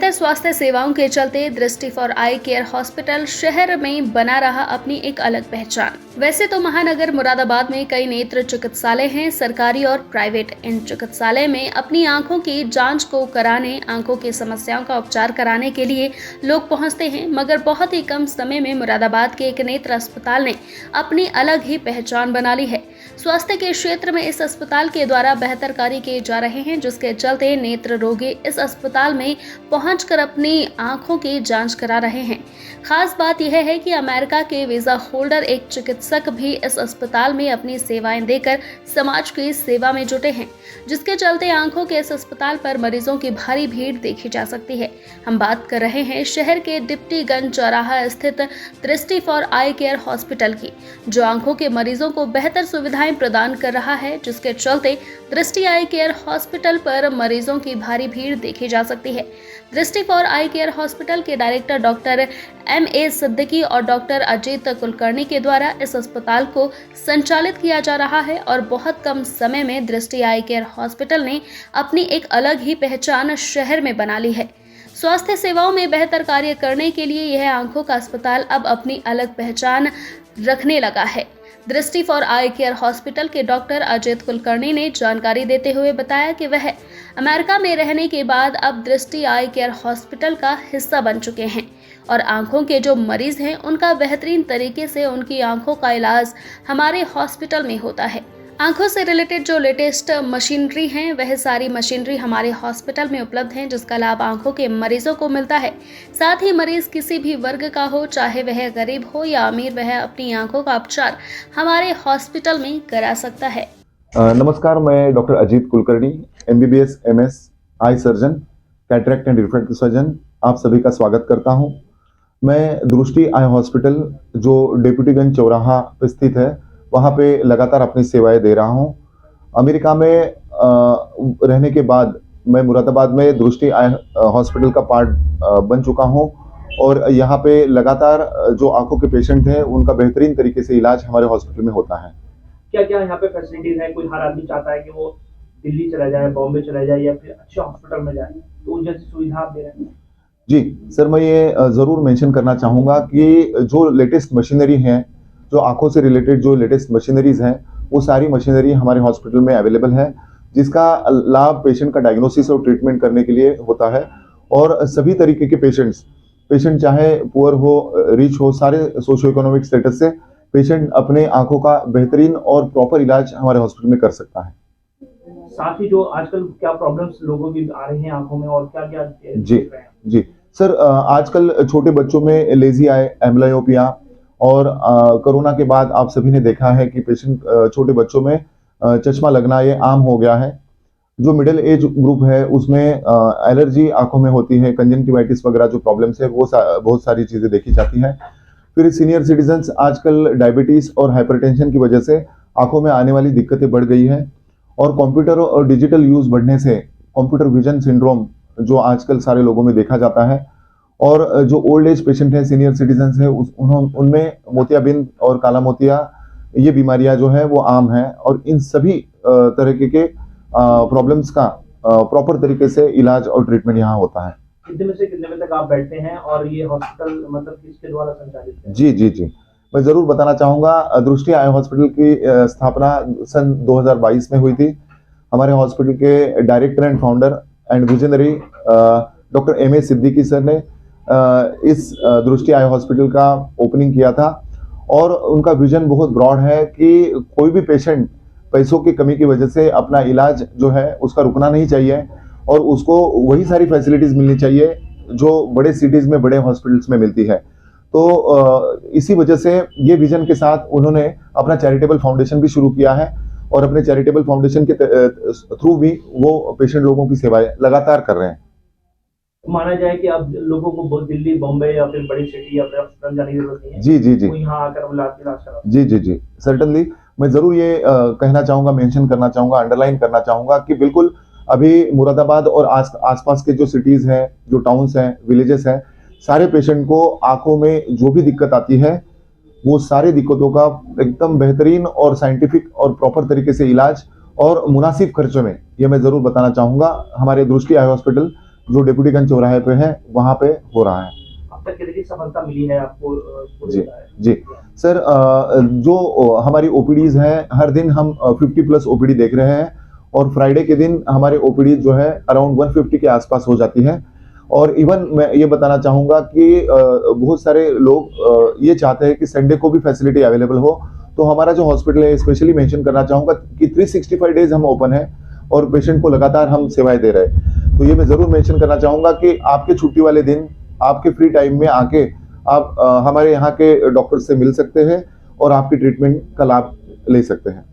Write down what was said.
बेहतर स्वास्थ्य सेवाओं के चलते दृष्टि फॉर आई केयर हॉस्पिटल शहर में बना रहा अपनी एक अलग पहचान। वैसे तो महानगर मुरादाबाद में कई नेत्र चिकित्सालय हैं, सरकारी और प्राइवेट। इन चिकित्सालय में अपनी आंखों की जांच को कराने, आंखों की समस्याओं का उपचार कराने के लिए लोग पहुंचते हैं, मगर बहुत ही कम समय में मुरादाबाद के एक नेत्र अस्पताल ने अपनी अलग ही पहचान बना ली है। स्वास्थ्य के क्षेत्र में इस अस्पताल के द्वारा बेहतर कार्य किए जा रहे हैं, जिसके चलते नेत्र रोगी इस अस्पताल में पहुंचकर अपनी आंखों की जांच करा रहे हैं। खास बात यह है कि अमेरिका के वीजा होल्डर एक चिकित्सक भी इस अस्पताल में अपनी सेवाएं देकर समाज की सेवा में जुटे हैं, जिसके चलते आंखों के इस अस्पताल पर मरीजों की भारी भीड़ देखी जा सकती है। हम बात कर रहे हैं शहर के डिप्टीगंज चौराहा स्थित दृष्टि फॉर आई केयर हॉस्पिटल की, जो आंखों के मरीजों को बेहतर सुविधाएं प्रदान कर रहा है, जिसके चलते दृष्टि आई केयर हॉस्पिटल पर मरीजों की भारी भीड़ देखी जा सकती है। दृष्टि फॉर आई केयर हॉस्पिटल के डायरेक्टर डॉक्टर M.A. सिद्दीकी और डॉक्टर अजीत कुलकर्णी के द्वारा इस अस्पताल को संचालित किया जा रहा है और बहुत कम समय में दृष्टि आई केयर हॉस्पिटल ने अपनी एक अलग ही पहचान शहर में बना ली है। स्वास्थ्य सेवाओं में बेहतर कार्य करने के लिए यह आंखों का अस्पताल अब अपनी अलग पहचान रखने लगा है। दृष्टि फॉर आई केयर हॉस्पिटल के डॉक्टर अजीत कुलकर्णी ने जानकारी देते हुए बताया कि वह अमेरिका में रहने के बाद अब दृष्टि आई केयर हॉस्पिटल का हिस्सा बन चुके हैं और आंखों के जो मरीज हैं उनका बेहतरीन तरीके से उनकी आंखों का इलाज हमारे हॉस्पिटल में होता है। आंखों से रिलेटेड जो लेटेस्ट मशीनरी हैं वह सारी मशीनरी हमारे हॉस्पिटल में उपलब्ध हैं, जिसका लाभ आंखों के मरीजों को मिलता है। साथ ही मरीज किसी भी वर्ग का हो, चाहे वह गरीब हो या अमीर, वह अपनी आंखों का उपचार हमारे हॉस्पिटल में करा सकता है। नमस्कार, मैं doctor Ajit Kulkarni, MBBS MS eye surgeon, cataract and refractive surgeon, आप सभी का स्वागत करता हूं। मैं दृष्टि आई हॉस्पिटल जो डिप्टीगंज चौराहा पे स्थित है, वहाँ पे लगातार अपनी सेवाएं दे रहा हूँ। अमेरिका में रहने के बाद मैं मुरादाबाद में दृष्टि आई हॉस्पिटल का पार्ट बन चुका हूँ और यहाँ पे लगातार जो आंखों के पेशेंट हैं उनका बेहतरीन तरीके से इलाज हमारे हॉस्पिटल में होता है। क्या क्या यहाँ पे फैसिलिटीज है? कोई हर आदमी चाहता है कि वो दिल्ली चला जाए, बॉम्बे चला जाए या फिर अच्छे हॉस्पिटल में जाए, तो उन जैसी सुविधा आप दे रहे हैं? जी सर, मैं ये ज़रूर मेंशन करना चाहूँगा कि जो लेटेस्ट मशीनरी है, जो आंखों से रिलेटेड जो लेटेस्ट मशीनरीज हैं, वो सारी मशीनरी हमारे हॉस्पिटल में अवेलेबल है, जिसका लाभ पेशेंट का डायग्नोसिस और ट्रीटमेंट करने के लिए होता है। और सभी तरीके के पेशेंट चाहे पुअर हो, रिच हो, सारे सोशियो इकोनॉमिक स्टेटस से पेशेंट अपने आंखों का बेहतरीन और प्रॉपर इलाज हमारे हॉस्पिटल में कर सकता है। साथ ही जो आजकल क्या प्रॉब्लम्स लोगों की आ रही हैं आंखों में और क्या क्या जी सर, आजकल छोटे बच्चों में लेजी आई, एम्ब्लायोपिया और कोरोना के बाद आप सभी ने देखा है कि पेशेंट छोटे बच्चों में चश्मा लगना ये आम हो गया है। जो मिडिल एज ग्रुप है उसमें एलर्जी आंखों में होती है, कंजंक्टिवाइटिस वगैरह जो प्रॉब्लम्स है वो बहुत सारी चीज़ें देखी जाती हैं। फिर सीनियर सिटीजन्स आजकल डायबिटीज़ और हाइपरटेंशन की वजह से आंखों में आने वाली दिक्कतें बढ़ गई हैं और कंप्यूटर और डिजिटल यूज़ बढ़ने से कंप्यूटर विजन सिंड्रोम जो आजकल सारे लोगों में देखा जाता है और जो ओल्ड एज पेशेंट हैं, सीनियर सिटीजन्स हैं, उनमें मोतियाबिंद और काला मोतिया ये बीमारियां जो है वो आम हैं और इन सभी तरीके के प्रॉब्लम्स का प्रॉपर तरीके से इलाज और ट्रीटमेंट यहाँ होता है। कितने में से कितने बजे तक आप बैठते हैं और ये हॉस्पिटल मतलब किसके द्वारा संचालित है? जी मैं ज़रूर बताना चाहूँगा, दृष्टि आई हॉस्पिटल की स्थापना सन 2022 में हुई थी। हमारे हॉस्पिटल के director and founder and visionary doctor M.A. Siddiqui sir ने इस दृष्टि आई हॉस्पिटल का ओपनिंग किया था और उनका विजन बहुत ब्रॉड है कि कोई भी पेशेंट पैसों की कमी की वजह से अपना इलाज जो है उसका रुकना नहीं चाहिए और उसको वही सारी फैसिलिटीज़ मिलनी चाहिए जो बड़े सिटीज़ में, बड़े हॉस्पिटल्स में मिलती है। तो इसी वजह से ये विजन के साथ उन्होंने अपना चैरिटेबल फाउंडेशन भी शुरू किया है और अपने चैरिटेबल फाउंडेशन के थ्रू भी वो पेशेंट लोगों की सेवाएं लगातार कर रहे हैं। माना जाए कि अब लोगों को दिल्ली, बॉम्बे या फिर बड़ी सिटी या फिर हॉस्पिटल जाने की जरूरत नहीं है। जी वो यहाँ आकर इलाज करा। जी सर्टनली, मैं जरूर ये कहना चाहूँगा, मेंशन करना चाहूँगा, अंडरलाइन करना चाहूँगा कि बिल्कुल अभी मुरादाबाद और आसपास के जो सिटीज़ हैं, जो टाउन्स हैं, विलेजेस हैं, सारे पेशेंट को आंखों में जो भी दिक्कत आती है वो सारी दिक्कतों का एकदम बेहतरीन और साइंटिफिक और प्रॉपर तरीके से इलाज और मुनासिब खर्चों में, ये मैं ज़रूर बताना चाहूँगा, हमारे दृष्टि आई हॉस्पिटल जो डिप्टी चौराहे पे है वहाँ पे हो रहा है। अब तक कितनी सफलता मिली है आपको जी जी सर, जो हमारी ओपीडीज हैं हर दिन हम 50 प्लस ओपीडी देख रहे हैं और फ्राइडे के दिन हमारे ओपीडी जो है अराउंड 150 के आसपास हो जाती है। और इवन मैं ये बताना चाहूँगा कि बहुत सारे लोग ये चाहते हैं कि संडे को भी फैसिलिटी अवेलेबल हो, तो हमारा जो हॉस्पिटल है स्पेशली मेंशन करना चाहूँगा कि 365 डेज हम ओपन है और पेशेंट को लगातार हम सेवाएं दे रहे हैं। तो ये मैं ज़रूर मेंशन करना चाहूँगा कि आपके छुट्टी वाले दिन आपके फ्री टाइम में आके आप हमारे यहाँ के डॉक्टर से मिल सकते हैं और आपकी ट्रीटमेंट का लाभ ले सकते हैं।